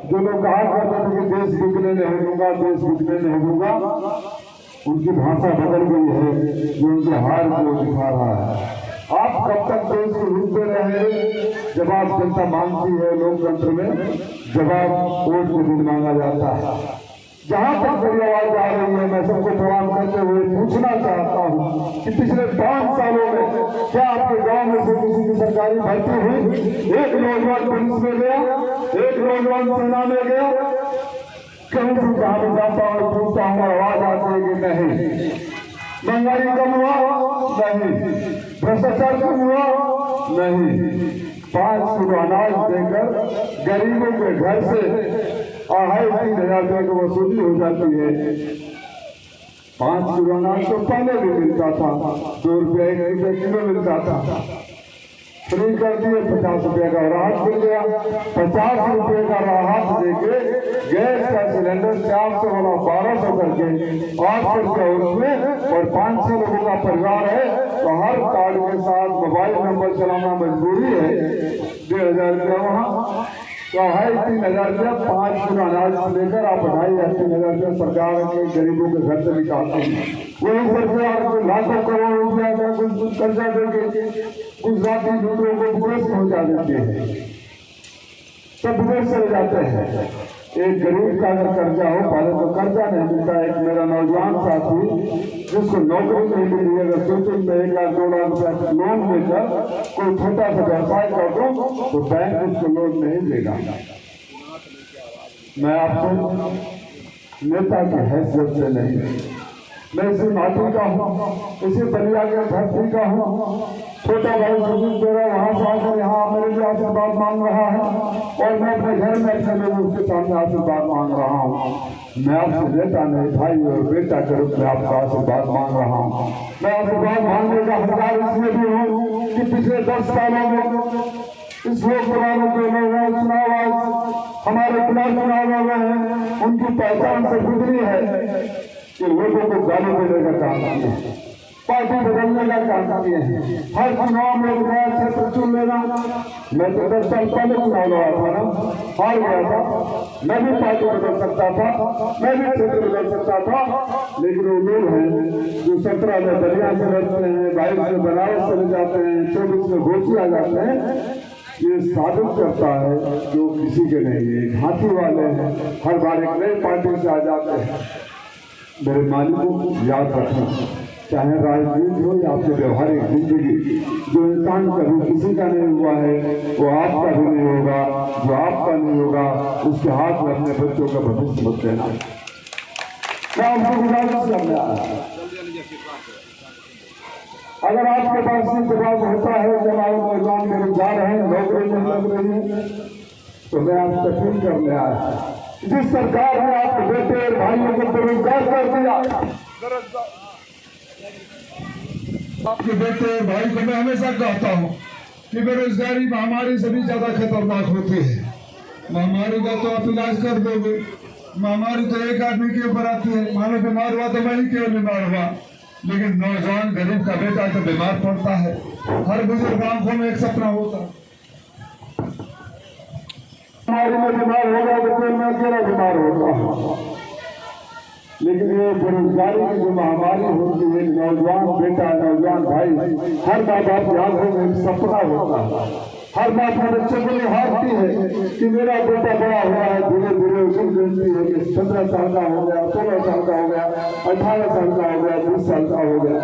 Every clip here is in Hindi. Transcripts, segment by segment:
जो लोग कहा करते थे कि देश बिकने नहीं दूंगा, देश बिकने नहीं दूंगा, उनकी भाषा बदल गई है, जो उनके हार को दिखा रहा है। आप कब तक देश को लूटते रहे? जवाब जनता मांगती है। लोकतंत्र में जवाब वोट के दिन मांगा जाता है। जहां तक मेरी आवाज आ रही है, मैं सबको प्रणाम करते हुए पूछना चाहता हूं कि पिछले 5 सालों में क्या आपके गांव में से किसी की सरकारी भर्ती हुई? एक नौजवान पुलिस में गया, एक नौजवान सेना में गया? कहीं से जहां जाता हूं पूछता हूं, आवाज आती है कि नहीं। महंगाई कम हुआ? नहीं। भ्रष्टाचार कम हुआ? नहीं। 5 किलो अनाज देकर गरीबों के घर से 2,500 रुपये की वसूली हो जाती है। 5 किलो अनाज तो पहले भी मिलता था, 2 रुपये 1 रुपये किलो मिलता था। फ्री कर दिए, 50 रुपये का राहत मिल गया। 50 रुपये का राहत देके गैस का सिलेंडर 400 वाला 1200 करके 800 रुपये उसमें, और 500 लोगों का परिवार है तो हर कार्ड के साथ मोबाइल नंबर चलाना मजबूरी है। 1,500 रुपया वहाँ तो 2,500-3,000 रुपया 5 किलो अनाज लेकर आप 2,500-3,000 रुपया सरकार के गरीबों के घर से निकालते हैं। वही सरकार को लाखों करोड़ रुपया का कुछ कर्जा देके गुजराती दूसरों को विदेश पहुंचा देते हैं, सब विदेश चले जाते हैं। एक गरीब का अगर कर्जा हो, पहले तो कर्जा नहीं मिलता। एक मेरा नौजवान साथी जिसको नौकरी नहीं मिली, अगर सोचे में 1 लाख 2 लाख रुपया लोन लेकर कोई छोटा सा व्यवसाय कर दो तो बैंक उसको लोन नहीं देगा। मैं आपको नेता की हैसियत से नहीं, मैं इसी माटी का हूँ, इसी बलिया के धरती का हूँ। छोटा भाई सुजीत मेरा वहाँ से आकर यहाँ मेरे लिए आशीर्वाद मांग रहा है, और मैं अपने घर में अपने लोगों के सामने आशीर्वाद मांग रहा हूँ। मैं आपसे नेता नहीं, भाई और बेटा के रूप में आपका आशीर्वाद मांग रहा हूँ। मैं आशीर्वाद मांगने का हकदार इसलिए भी हूँ कि पिछले 10 सालों में इस लोकसभा के लोग चुनाव हमारे खिलाफ चुनाव हो गए हैं, उनकी पहचान से गुजरी है कि लोगों को गाली देने का काम किए हैं, पार्टी बदलने का काम किए हैं। हर चुनाव में नया क्षेत्र चुन लेना। मैं तो 10 साल पहले चुनाव लड़ा था ना, हार गया था। मैं भी पार्टी बदल सकता था, मैं भी क्षेत्र बदल सकता था, लेकिन वो लोग हैं जो 17 में दरिया से लड़ते हैं, 22 में बनारस चले जाते हैं, 24 में घोषी आ जाते हैं। ये साबित करता है जो किसी के नहीं है, हाथी वाले हैं, हर बार एक नई पार्टी से आ जाते हैं। मेरे मालिकों याद रखना, चाहे राजनीति हो या आपके व्यवहारिक जिंदगी, जो इंसान कभी किसी का नहीं हुआ है वो आपका भी नहीं होगा, जो आपका नहीं होगा उसके हाथ में अपने बच्चों का भविष्य मत देना। मैं आपको गुजारिश करना, अगर आपके पास ये जवाब होता है जब आप नौजवान बेरोजगार हैं, नौकरी नहीं लग रही है, तो मैं आपसे अपील करने आया। जिस सरकार ने आपके बेटे और भाइयों को बेरोजगार कर दिया, आपके बेटे और भाई को मैं हमेशा कहता हूँ कि बेरोजगारी महामारी से भी ज्यादा खतरनाक होती है। महामारी का तो आप इलाज कर दोगे, महामारी तो एक आदमी के ऊपर आती है, मानो बीमार हुआ तो मैं ही केवल बीमार हुआ, लेकिन नौजवान गरीब का बेटा तो बीमार पड़ता है। हर बुजुर्ग आंखों में एक सपना होता है, बीमारी में बीमार होगा तो फिर मैं अकेला बीमार होता हूँ। लेकिन ये बेरोजगारी की जो महामारी होती है, नौजवान बेटा नौजवान भाई, हर माँ बाप की आंखों में एक सपना होता है। हर माँ अपने बच्चे को निहारती है कि मेरा बेटा बड़ा हुआ है, धीरे धीरे उसे मिलती है कि 15 साल का हो गया, 16 साल का हो गया, 18 साल का हो गया, 20 साल का हो गया,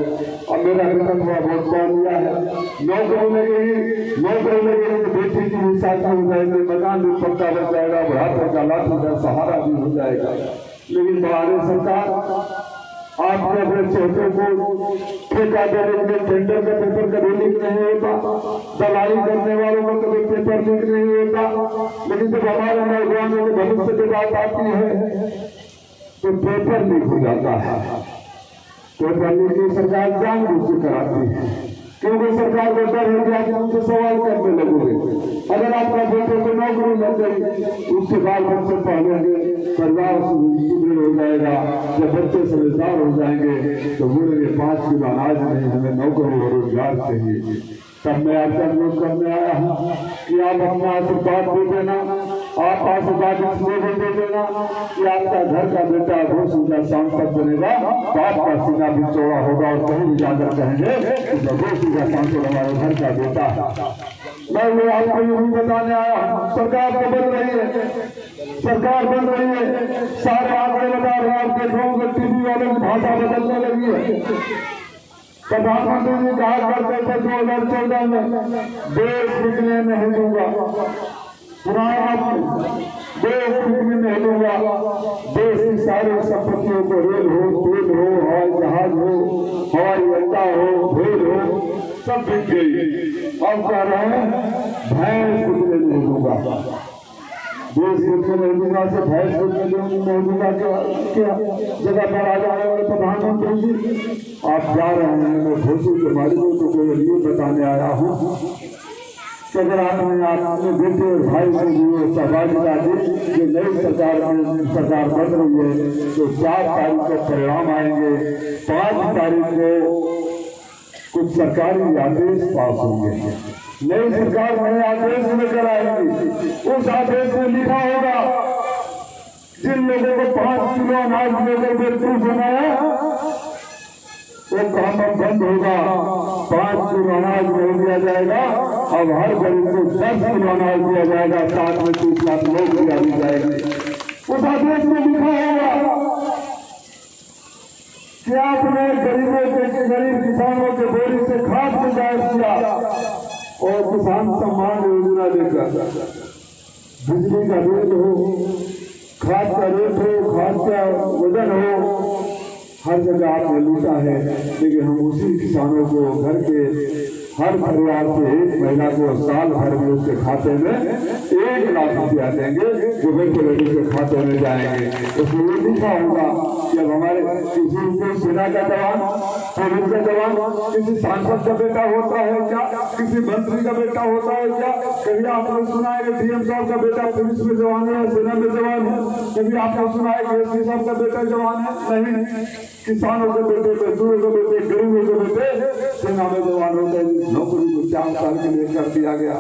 और मेरा बेटा थोड़ा बहुत पढ़ लिया है, नौकरी लगेगी तो बेटी की भी शादी हो जाएगी, मकान भी पक्का बन जाएगा, बुढ़ापे का लाठी का सहारा भी हो जाएगा। लेकिन हमारी सरकार आपने अपने छोटे को ठेका देने के लिए टेंडर का पेपर कभी लीक नहीं होता, दलाली करने वालों को कभी पेपर लीक नहीं होता, लेकिन जब हमारे नौजवानों के भविष्य की बात आती है तो पेपर लीक हो जाता है। पेपर लीक की सरकार जानबूझ के कराती है, क्योंकि सरकार को डर है कि आप उनसे सवाल करने लगोगे। अगर आपका बेटे को नौकरी लग गई, उसके बाद बच्चे पढ़ेंगे, परिवार सुदृढ़ हो जाएगा। जब बच्चे समझदार हो जाएंगे तो बोलेंगे 5 किलो अनाज नहीं, हमें नौकरी और रोजगार चाहिए। तब मैं आपका अनुरोध करने आया हूँ कि आप अपना आशीर्वाद दे देना, आप 5,000 इसलिए भी दे देना कि आपका घर का बेटा घोषी का सांसद बनेगा तो आपका सीना भी चौड़ा होगा और कहीं भी जाकर कहेंगे कि घोषी का सांसद हमारे घर का बेटा। मैं वो आपको यही बताने आया हूँ, सरकार तो बन रही है, सरकार बन रही है, सारे आंकड़े बता रहे हैं, आप देख रहे होंगे टीवी वालों की भाषा बदलने लगी है। प्रधानमंत्री जी कहा करते थे 2014 में देश बिकने नहीं दूंगा, पुराना देश बिकने नहीं दूंगा, देश की सारी संपत्तियों को रेल हो, तेल हो, हवाई जहाज हो, हवाई अड्डा हो, भेड़ हो, सब बिक गई। अब कह रहे हैं भैंस बिकने नहीं दूंगा, देश बिकने नहीं दूंगा से भैंस बिकने नहीं दूंगा क्या जगह पर आ जाने वाले प्रधानमंत्री जी आप जा रहे हैं। मैं घोषी के मालिकों को केवल ये बताने आया हूँ कि अगर आपने अपने बेटे और भाई के लिए सहभागिता दी, जो नई सरकार बन रही है तो 4 तारीख को परिणाम आएंगे, 5 तारीख को कुछ सरकारी आदेश पास होंगे, नई सरकार नए आदेश लेकर आएंगी। उस आदेश में लिखा होगा जिन लोगों को 5 किलो अनाज लेकर बेवकूफ बनाया वो काम बंद होगा, 5 किलो अनाज नहीं दिया जाएगा, अब हर गरीब को 10 किलो अनाज दिया जाएगा, साथ में 30 लाख लोग दी जाएगी। उस आदेश में लिखा होगा कि आपने गरीब किसानों के बोरी से खाद को जायज किया और किसान सम्मान योजना देकर बिजली का रेट हो, खाद का रेट हो, खाद का वजन हो, हर जगह आपने लूटा है। लेकिन हम उसी किसानों को घर के हर परिवार से एक महिला को साल भर में उसके खाते में 1 लाख रुपया देंगे जो बेटे बेटी के खाते में जाएंगे। उसमें ये लिखा होगा कि अब हमारे किसी को सेना का जवान, पुलिस का जवान, किसी सांसद का बेटा होता है क्या, किसी मंत्री का बेटा होता है क्या? कभी आपने सुना है कि डीएम साहब का बेटा पुलिस में जवान है, सेना में जवान है? कभी आपने सुना है कि एसपी साहब का बेटा जवान है? नहीं, किसानों के बेटे, मजदूरों के बेटे, गरीबों के बेटे सेना में जवान होते हैं। नौकरी को 4 साल के लिए कर दिया गया।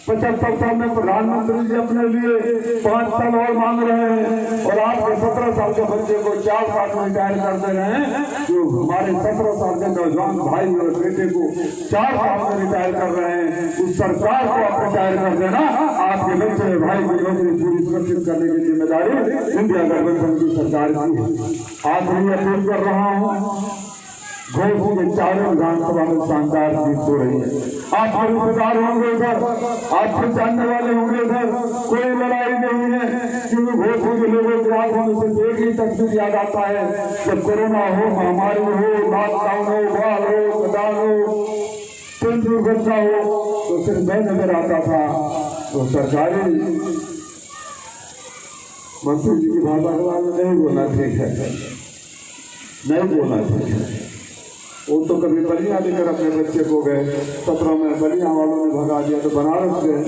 75 साल में प्रधानमंत्री जी अपने लिए 5 साल और मांग रहे हैं और आपके 17 साल के बच्चे को 4 साल में रिटायर कर दे रहे हैं। जो हमारे 17 साल के नौजवान भाई और बेटे को 4 साल में रिटायर कर रहे हैं, उस सरकार को आप रिटायर कर देना। आपके बच्चे भाई की नौकरी पूरी सुरक्षित करने की जिम्मेदारी इंडिया गठबंधन की सरकार की है। आज मैं अपील कर रहा हूँ, घोषी के 4 विधानसभा में शानदार जीत हो रही है। आप रिश्तेदार होंगे इधर, आपसे जानने वाले होंगे इधर, कोई लड़ाई नहीं है, क्योंकि घोषी के लोगों के आंखों में सिर्फ एक ही तस्वीर याद आता है। जब कोरोना हो, महामारी हो, लॉकडाउन हो, बाढ़ हो, कटान हो, ट्रेन दुर्घटना हो, तो सिर्फ मैं नजर आता था। तो सरकारी मंत्री जी की भाषा के बारे में नहीं बोलना ठीक है, नहीं बोलना ठीक है। वो तो कभी बलिया लेकर अपने बच्चे को गए, 17 में बलिया वालों ने भगा दिया तो बनारस गए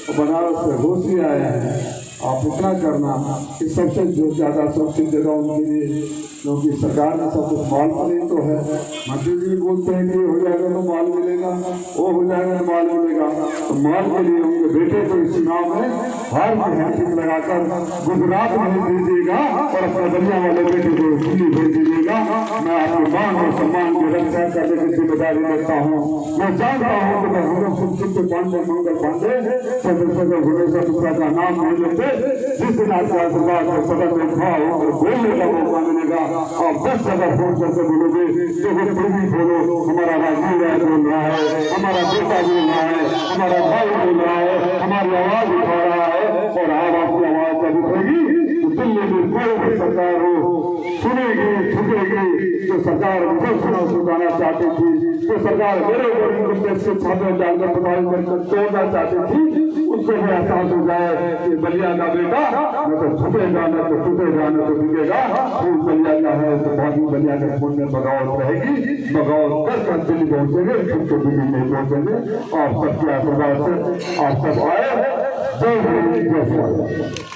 और बनारस से घोषी आए हैं। आप इतना करना कि सबसे जो ज़्यादा सुरक्षित जगह उनके लिए, क्योंकि सरकार ने सब कुछ माल पर ही तो है। मंत्री जी बोलते हैं कि हो जाएगा तो माल मिलेगा, वो हो जाएगा तो माल मिलेगा। तो माल के लिए उनके बेटे को इस चुनाव में हार की हैट्रिक लगाकर गुजरात में दीजिएगा और अपने बलिया वाले बेटे को दिल्ली भेज दीजिएगा। मैं आपके मान और सम्मान की रक्षा करने की जिम्मेदारी लेता हूँ। मैं जानता हूँ कि मैं सुरक्षित पांडे, मंगल पांडे, चंद्रशेखर घुलेश्वर का नाम नहीं लेते। जिस दिन आपके आशीर्वाद से सदन में खाओ और बोलने का मौका मिलेगा, आप 10 जगह फोन करके बोलोगे तो वो भी बोलो, हमारा राजीव राय बोल रहा है, हमारा बेटा बोल रहा है, हमारा भाई बोल रहा है, हमारी आवाज उठा रहा है। और आप आपकी आवाज जब उठेगी तो दिल्ली में कोई भी सरकार हो सुनेगी, झुकेगी। जो सरकार मुझे सुनाना चाहती थी, जो सरकार मेरे ऊपर से छापे डालकर प्रभावित करके तोड़ना चाहती थी, उसको भी एहसास हो जाए कि बलिया का बेटा न तो छुपेगा, न तो टूटेगा, न तो बिकेगा। खून बलिया का है तो बाकी बलिया के खून में बगावत रहेगी, बगावत कर दिल्ली पहुंचेंगे, फिर तो दिल्ली नहीं पहुंचेंगे। और सबके आशीर्वाद से आप सब आए। जय हिंद, जय भारत।